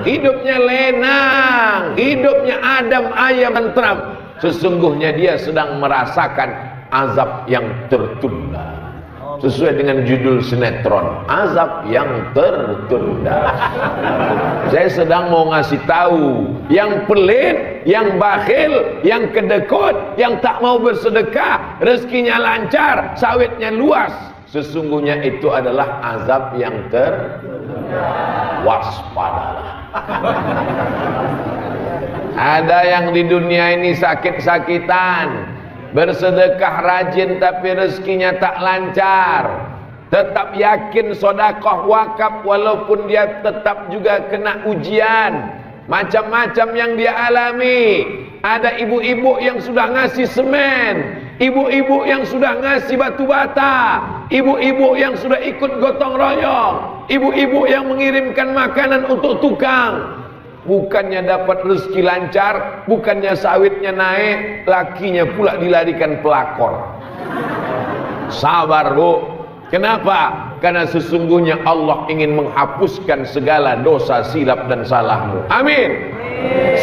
hidupnya lenang, hidupnya adem ayem tentram. Sesungguhnya dia sedang merasakan azab yang tertunda. Sesuai dengan judul sinetron, azab yang tertunda. Saya sedang mau ngasih tahu, yang pelit, yang bakhil, yang kedekut, yang tak mau bersedekah, rezekinya lancar, sawitnya luas, sesungguhnya itu adalah azab yang tertunda. Waspadalah. Ada yang di dunia ini sakit-sakitan, bersedekah rajin tapi rezekinya tak lancar, tetap yakin sodakoh wakaf walaupun dia tetap juga kena ujian, macam-macam yang dia alami. Ada ibu-ibu yang sudah ngasih semen, ibu-ibu yang sudah ngasih batu bata, ibu-ibu yang sudah ikut gotong royong, ibu-ibu yang mengirimkan makanan untuk tukang. Bukannya dapat rezeki lancar, bukannya sawitnya naik, lakinya pula dilarikan pelakor. Sabar bu. Kenapa? Karena sesungguhnya Allah ingin menghapuskan segala dosa silap dan salahmu. Amin.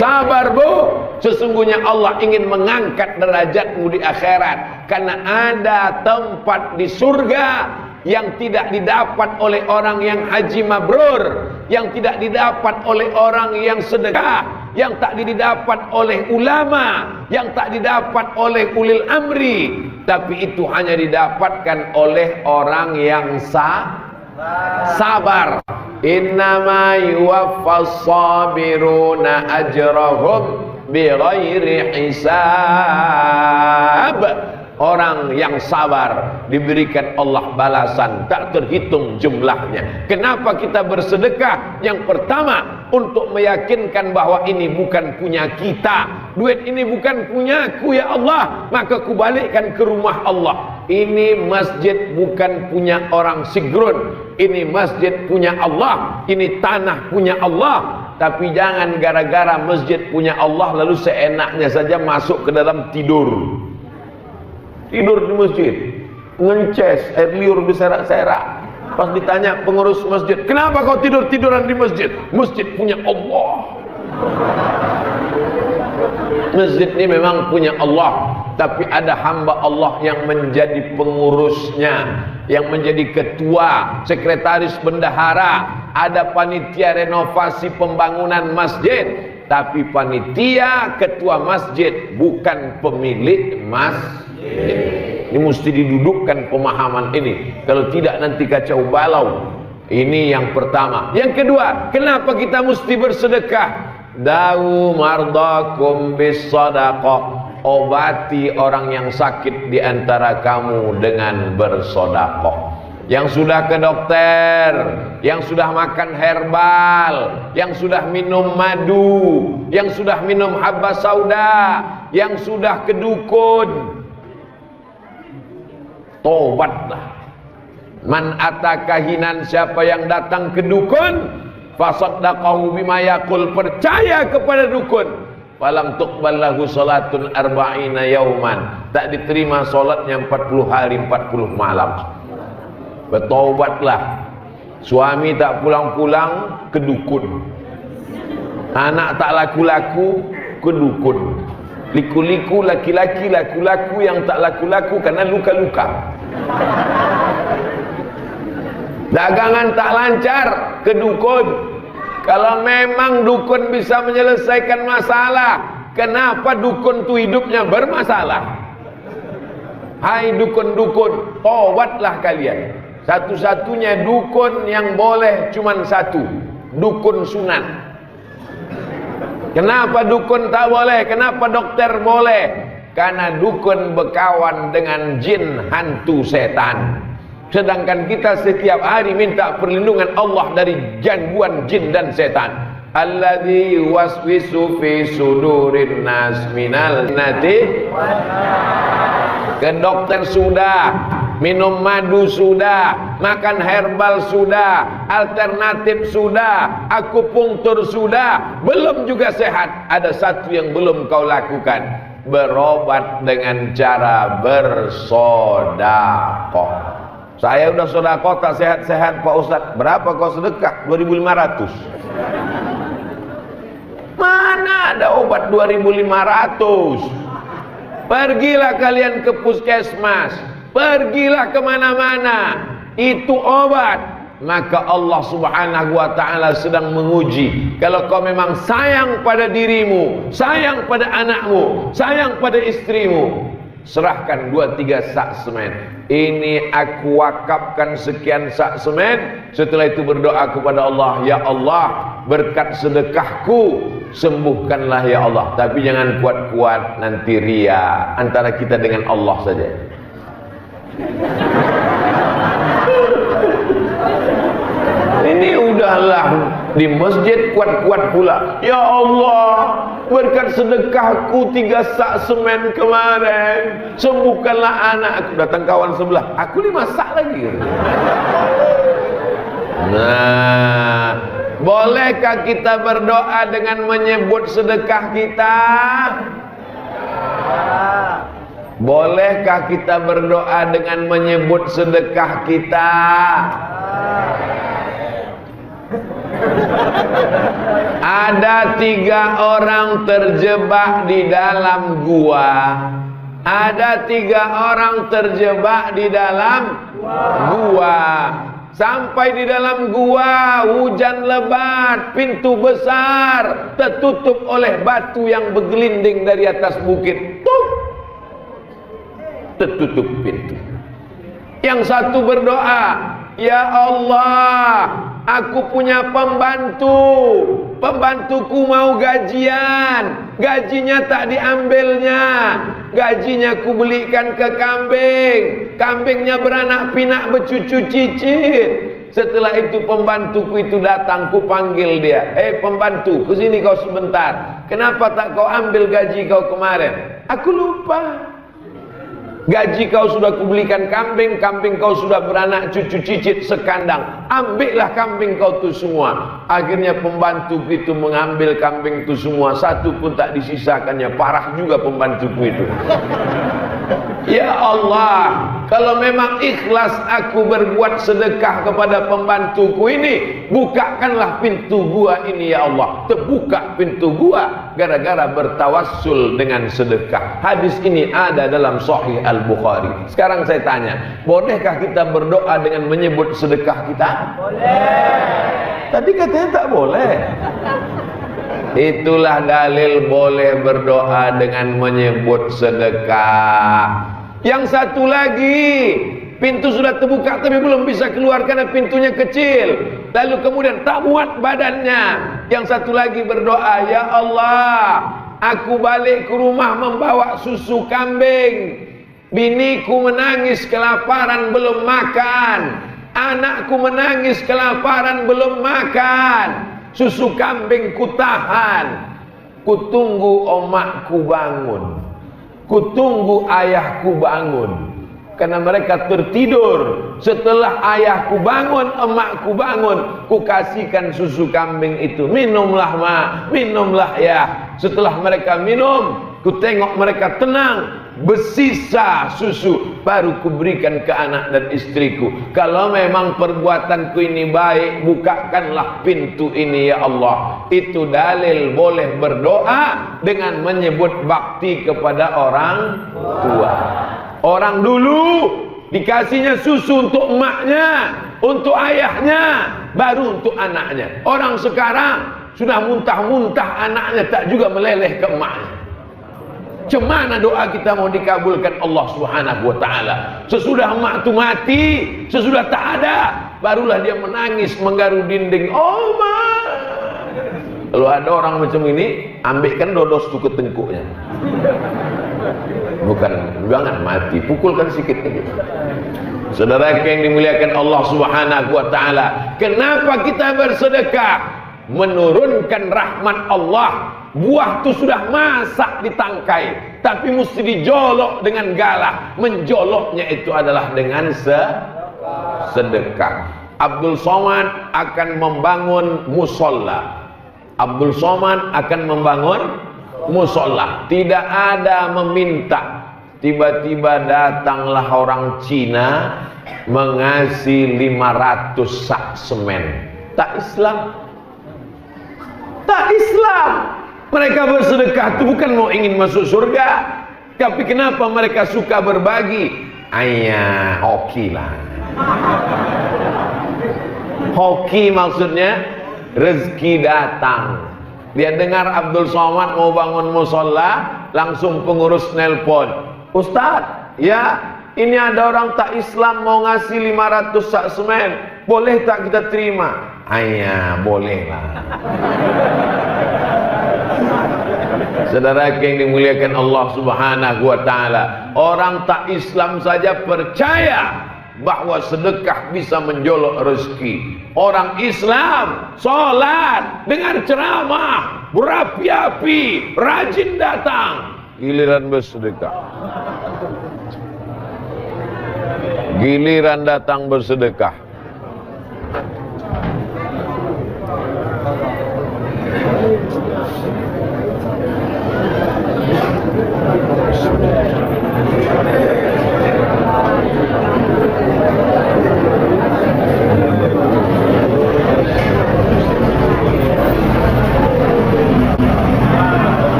Sabar bu. Sesungguhnya Allah ingin mengangkat derajatmu di akhirat. Karena ada tempat di surga yang tidak didapat oleh orang yang haji mabrur, yang tidak didapat oleh orang yang sedekah, yang tak didapat oleh ulama, yang tak didapat oleh ulil amri, tapi itu hanya didapatkan oleh orang yang sabar. Innama yuwaffas sabiruna ajrahum bighairi hisab. Orang yang sabar diberikan Allah balasan tak terhitung jumlahnya. Kenapa kita bersedekah? Yang pertama, untuk meyakinkan bahwa ini bukan punya kita, duit ini bukan punyaku ya Allah, maka kubalikkan ke rumah Allah. Ini masjid bukan punya orang Sigrun, ini masjid punya Allah, ini tanah punya Allah. Tapi jangan gara-gara masjid punya Allah lalu seenaknya saja masuk ke dalam tidur di masjid, ngences, air liur berserak-serak. Pas ditanya pengurus masjid, kenapa kau tidur-tiduran di masjid? Masjid punya Allah. Masjid ini memang punya Allah, tapi ada hamba Allah yang menjadi pengurusnya, yang menjadi ketua, sekretaris bendahara. Ada panitia renovasi pembangunan masjid, tapi panitia ketua masjid bukan pemilik masjid. Ini mesti didudukkan pemahaman ini, kalau tidak nanti kacau balau. Ini yang pertama. Yang kedua, kenapa kita mesti bersedekah? Dawu mardakum bis sadaqah. Obati orang yang sakit di antara kamu dengan bersedekah. Yang sudah ke dokter, yang sudah makan herbal, yang sudah minum madu, yang sudah minum habba sauda, yang sudah ke dukun, tobatlah. Man atakahinan, siapa yang datang ke dukun, fasaddaqahu bima yaqul, percaya kepada dukun, falam tuqbal lahu salatun arba'ina yauman, tak diterima salatnya 40 hari 40 malam. Bertobatlah. Suami tak pulang-pulang, ke dukun. Anak tak laku-laku, ke dukun. Liku-liku laki-laki, laku-laku yang tak laku-laku karena luka-luka. Dagangan tak lancar, ke dukun. Kalau memang dukun bisa menyelesaikan masalah, kenapa dukun itu hidupnya bermasalah? Hai dukun-dukun, tobatlah kalian. Satu-satunya dukun yang boleh cuman satu, dukun sunan. Kenapa dukun tak boleh? Kenapa dokter boleh? Karena dukun berkawan dengan jin, hantu, setan. Sedangkan kita setiap hari minta perlindungan Allah dari gangguan jin dan setan. Alladzi waswisu fi sudurin nas minal nati. Ke dokter sudah, minum madu sudah, makan herbal sudah, alternatif sudah, akupunktur sudah, belum juga sehat. Ada satu yang belum kau lakukan, berobat dengan cara bersodakoh. Saya udah sodakoh tak sehat-sehat Pak Ustadz. Berapa kau sedekah? 2.500. Mana ada obat 2.500? Pergilah kalian ke puskesmas, pergilah kemana-mana, itu obat. Maka Allah subhanahu wa ta'ala sedang menguji. Kalau kau memang sayang pada dirimu, sayang pada anakmu, sayang pada istrimu, serahkan 2-3 sak semen. Ini aku wakafkan sekian sak semen. Setelah itu berdoa kepada Allah, ya Allah, berkat sedekahku sembuhkanlah ya Allah. Tapi jangan kuat-kuat, nanti ria. Antara kita dengan Allah saja. Ini udahlah di masjid kuat-kuat pula. Ya Allah, berkat sedekahku 3 sak semen kemarin, sembuhkanlah anakku. Datang kawan sebelah, aku 5 sak lagi. Nah, bolehkah kita berdoa dengan menyebut sedekah kita? Bolehkah kita berdoa dengan menyebut sedekah kita? Ada 3 orang terjebak di dalam gua. Ada 3 orang terjebak di dalam gua. Sampai di dalam gua, hujan lebat, pintu besar tertutup oleh batu yang bergelinding dari atas bukit. Tuk! Tertutup pintu. Yang satu berdoa, ya Allah, aku punya pembantuku mau gajian, gajinya tak diambilnya, gajinya ku belikan ke kambing, kambingnya beranak pinak bercucu cicit. Setelah itu pembantuku itu datang, ku panggil dia, pembantu, kesini kau sebentar, kenapa tak kau ambil gaji kau kemarin? Aku lupa. Gaji kau sudah kubelikan kambing, kambing kau sudah beranak cucu cicit sekandang. Ambillah kambing kau tu semua. Akhirnya pembantu itu mengambil kambing itu semua, satu pun tak disisakannya. Parah juga pembantuku itu. Ya Allah, kalau memang ikhlas aku berbuat sedekah kepada pembantuku ini, bukakanlah pintu gua ini ya Allah. Terbuka pintu gua gara-gara bertawassul dengan sedekah. Hadis ini ada dalam Sahih Al-Bukhari. Sekarang saya tanya, bolehkah kita berdoa dengan menyebut sedekah kita? Boleh. Tadi katanya tak boleh. Itulah dalil boleh berdoa dengan menyebut sedekah. Yang satu lagi, pintu sudah terbuka tapi belum bisa keluar karena pintunya kecil. Lalu kemudian tak muat badannya. Yang satu lagi berdoa, ya Allah, aku balik ke rumah membawa susu kambing. Biniku menangis kelaparan belum makan. Anakku menangis kelaparan belum makan. Susu kambing ku tahan. Ku tunggu omakku bangun. Ku tunggu ayahku bangun. Karena mereka tertidur. Setelah ayahku bangun, emakku bangun, ku kasihkan susu kambing itu. Minumlah ma, minumlah ya. Setelah mereka minum, ku tengok mereka tenang, bersisa susu, baru kuberikan ke anak dan istriku. Kalau memang perbuatanku ini baik, bukakanlah pintu ini ya Allah. Itu dalil boleh berdoa dengan menyebut bakti kepada orang tua. Orang dulu dikasihnya susu untuk emaknya, untuk ayahnya, baru untuk anaknya. Orang sekarang sudah muntah-muntah anaknya tak juga meleleh ke emaknya. Cemana doa kita mau dikabulkan Allah Subhanahu wa ta'ala? Sesudah emak itu mati, sesudah tak ada, barulah dia menangis menggaru dinding. Oh ma. Kalau ada orang macam ini, ambilkan dodos tu ke tengkuknya. Bukan, jangan mati, pukulkan sikit aja. Saudara yang dimuliakan Allah Subhanahu wa ta'ala, kenapa kita bersedekah? Menurunkan rahmat Allah. Buah itu sudah masak di tangkai, tapi mesti dijolok dengan galah. Menjoloknya itu adalah dengan sedekah. Abdul Somad akan membangun musola. Abdul Somad akan membangun musola. Tidak ada meminta. Tiba-tiba datanglah orang Cina mengasih 500 sak semen. Tak Islam. Tak Islam. Mereka bersedekah itu bukan mau ingin masuk surga, tapi kenapa mereka suka berbagi? Ayah, hoki lah. Hoki maksudnya rezeki datang. Dia dengar Abdul Somad mau bangun musola, langsung pengurus nelpon, Ustadz, ya ini ada orang tak Islam mau ngasih 500 sak semen, boleh tak kita terima? Ayah, boleh lah. Saudara yang dimuliakan Allah Subhanahu wa taala, orang tak Islam saja percaya bahwa sedekah bisa menjolok rezeki. Orang Islam sholat, dengar ceramah, berapi-api, rajin datang, giliran bersedekah. Giliran datang bersedekah.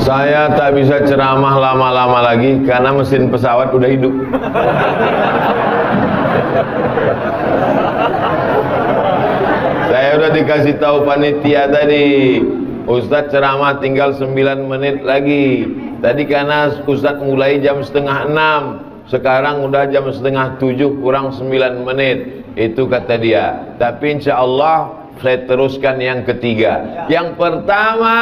Saya tak bisa ceramah lama-lama lagi karena mesin pesawat udah hidup. Saya udah dikasih tahu panitia tadi, Ustadz ceramah tinggal 9 menit lagi. Tadi karena Ustadz mulai jam setengah 6, sekarang udah jam setengah 7 kurang 9 menit. Itu kata dia. Tapi insya Allah saya teruskan yang ketiga. Yang pertama,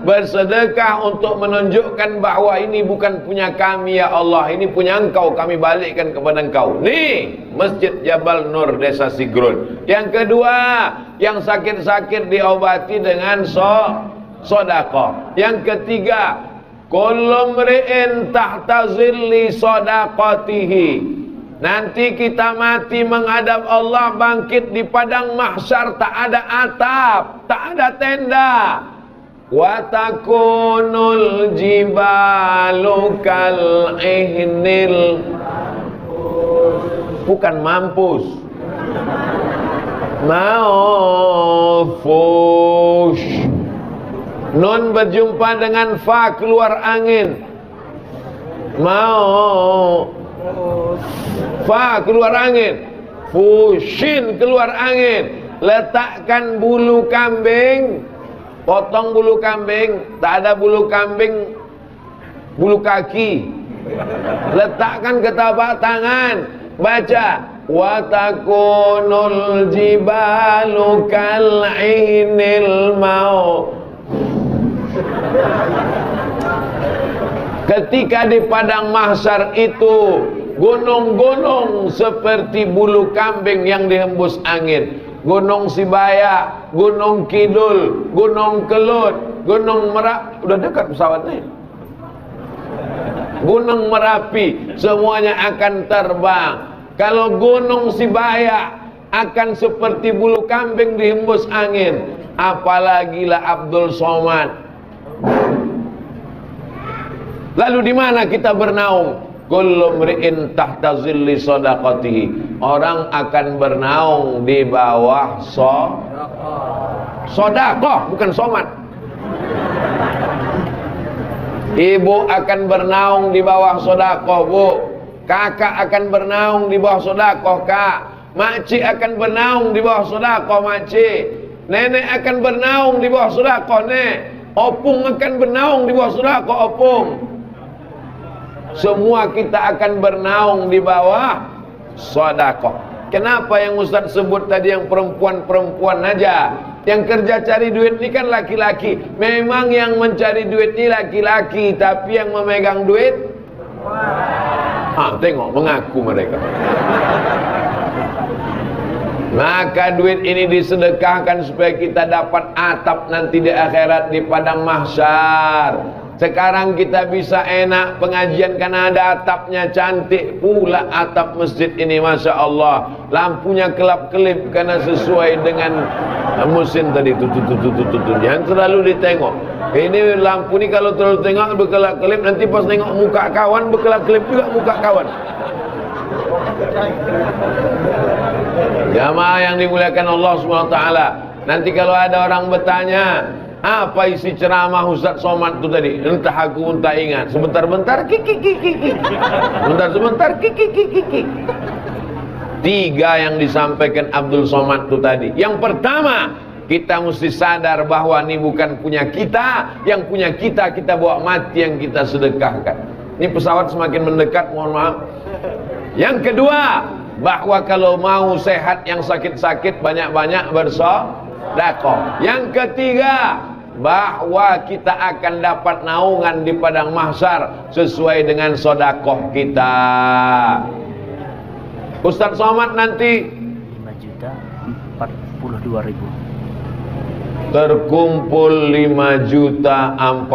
bersedekah untuk menunjukkan bahwa ini bukan punya kami ya Allah, ini punya Engkau, kami balikkan kepada Engkau. Nih, Masjid Jabal Nur Desa Sigrun. Yang kedua, yang sakit-sakit diobati dengan sedekah. Yang ketiga, kullu mri'in tahta zilli shadaqatihi. Nanti kita mati menghadap Allah, bangkit di padang mahsyar, tak ada atap, tak ada tenda. Wa takunul jibalu kal ihnil, bukan mampus, maufus. Nun berjumpa dengan fa, keluar angin. Mau fa, keluar angin. Fushin, keluar angin. Letakkan bulu kambing, potong bulu kambing, tak ada bulu kambing, bulu kaki, letakkan ke tapak tangan, baca wa takunul jibalu kal ainil mau. Ketika di padang mahsyar itu gunung-gunung seperti bulu kambing yang dihembus angin. Gunung Sibaya, Gunung Kidul, Gunung Kelut, Gunung Merapi, udah dekat pesawatnya. Gunung Merapi, semuanya akan terbang. Kalau Gunung Sibaya akan seperti bulu kambing dihembus angin, apalagi lah Abdul Somad. Lalu di mana kita bernaung? Kullu mri'in tahta zilli shadaqatihi. Orang akan bernaung di bawah sedekah, bukan somat. Ibu akan bernaung di bawah sedekah, Bu. Kakak akan bernaung di bawah sedekah, Kak. Makcik akan bernaung di bawah sedekah, Makcik. Nenek akan bernaung di bawah sedekah, Nek. Opung akan bernaung di bawah sedekah, Opung. Semua kita akan bernaung di bawah sedekah. Kenapa yang Ustaz sebut tadi yang perempuan-perempuan aja? Yang kerja cari duit ini kan laki-laki. Memang yang mencari duit ini laki-laki, tapi yang memegang duit, tengok mengaku mereka. Maka duit ini disedekahkan supaya kita dapat atap nanti di akhirat, di padang mahsyar. Sekarang kita bisa enak pengajian karena ada atapnya, cantik pula atap masjid ini, Masya Allah. Lampunya kelap-kelip karena sesuai dengan musim tadi, yang selalu ditengok. Ini lampu ini kalau terlalu tengok berkelap-kelip, nanti pas nengok muka kawan berkelap-kelip juga muka kawan. Jamaah yang dimuliakan Allah SWT, nanti kalau ada orang bertanya, apa isi ceramah Ustaz Somad itu tadi? Entah aku entah ingat. Sebentar-bentar kiki. Sebentar-sebentar kiki. 3 yang disampaikan Abdul Somad itu tadi. Yang pertama, kita mesti sadar bahwa ini bukan punya kita. Yang punya kita bawa mati yang kita sedekahkan. Ini pesawat semakin mendekat, mohon maaf. Yang kedua, bahwa kalau mau sehat, yang sakit-sakit banyak-banyak bersedekah. Yang ketiga, bahwa kita akan dapat naungan di padang mahsyar sesuai dengan sedekah kita. Ustaz Somad nanti 5.042.000 terkumpul 5.042.000.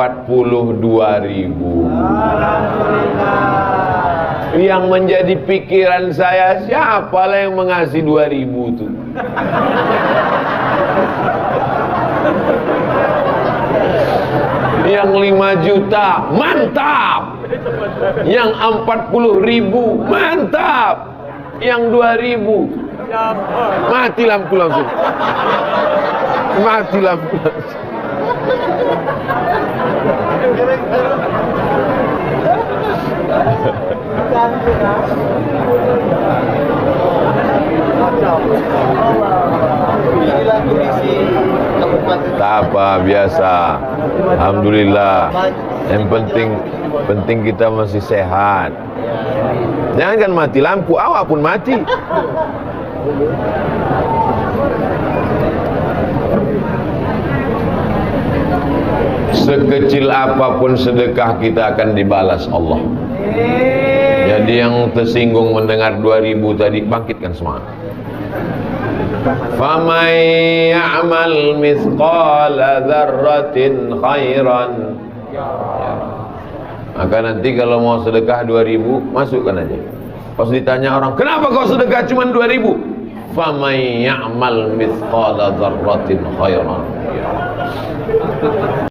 Yang menjadi pikiran saya, siapa lah yang mengasih 2.000 itu? Yang 5 juta mantap, yang 40.000 mantap, yang 2.000 mati lampu langsung, mati lampu langsung. Tak apa, biasa. Alhamdulillah. Yang penting kita masih sehat. Jangan kan mati lampu, awak pun mati. Sekecil apapun sedekah kita akan dibalas Allah. Jadi yang tersinggung mendengar 2.000 tadi, bangkitkan semangat. فَمَنْ يَعْمَلْ مِثْقَالَ ذَرَّةٍ خَيْرًا. Maka nanti kalau mau sedekah 2.000, masukkan aja. Pas ditanya orang, kenapa kau sedekah cuma 2.000? فَمَنْ يَعْمَلْ مِثْقَالَ ذَرَّةٍ خَيْرًا.